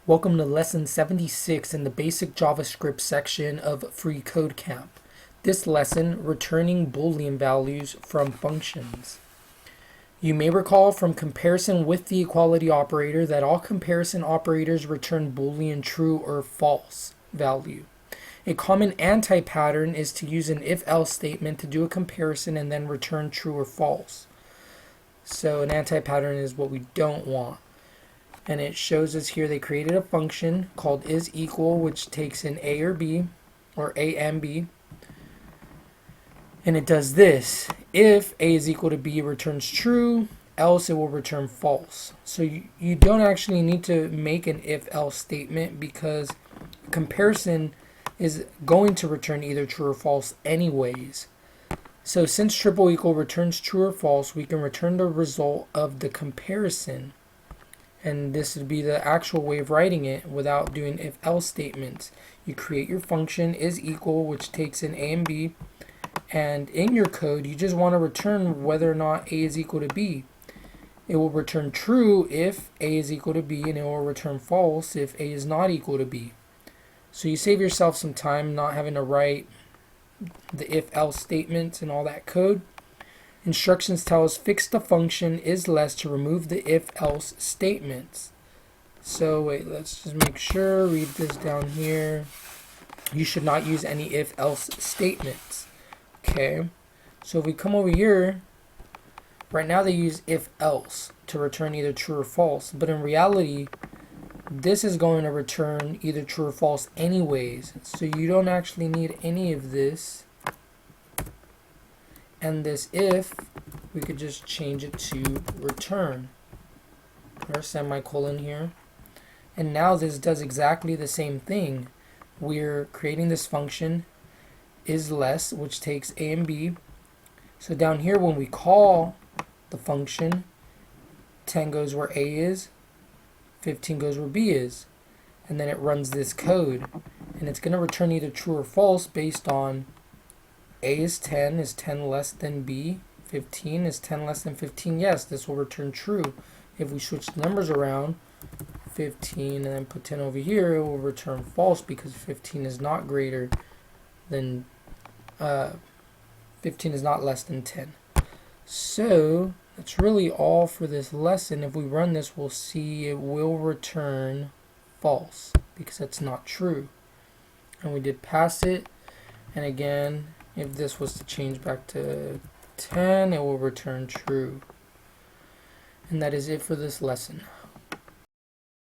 Welcome to lesson 76 in the Basic JavaScript section of freeCodeCamp. This lesson, returning Boolean values from functions. You may recall from comparison with the equality operator that all comparison operators return Boolean true or false value. A common anti-pattern is to use an if-else statement to do a comparison and then return true or false. So an anti-pattern is what we don't want. And it shows us here they created a function called isEqual, which takes in a or b, or a and b, and it does this. If a is equal to b, it returns true, else it will return false. So you don't actually need to make an if-else statement because comparison is going to return either true or false anyways. So since triple equal returns true or false, we can return the result of the comparison. And this would be the actual way of writing it without doing if-else statements. You create your function isEqual, which takes in a and b, and in your code you just want to return whether or not a is equal to b. It will return true if a is equal to b, and it will return false if a is not equal to b. So you save yourself some time not having to write the if-else statements and all that code. Instructions tell us fix the function is less to remove the if-else statements. So wait, let's just make sure, read this down here. You should not use any if-else statements. Okay, so if we come over here, right now they use if-else to return either true or false, but in reality, this is going to return either true or false anyways. So you don't actually need any of this. And this if, we could just change it to return, or semicolon here. And now this does exactly the same thing. We're creating this function is less, which takes a and b. So down here when we call the function, 10 goes where a is, 15 goes where b is. And then it runs this code. And it's going to return either true or false based on a is 10 less than b, 15 is 10 less than 15, yes, this will return true. If we switch the numbers around, 15 and then put 10 over here, it will return false because 15 is not greater than, 15 is not less than 10. So that's really all for this lesson. If we run this, we'll see it will return false because that's not true. And we did pass it, and again, if this was to change back to 10, it will return true. And that is it for this lesson.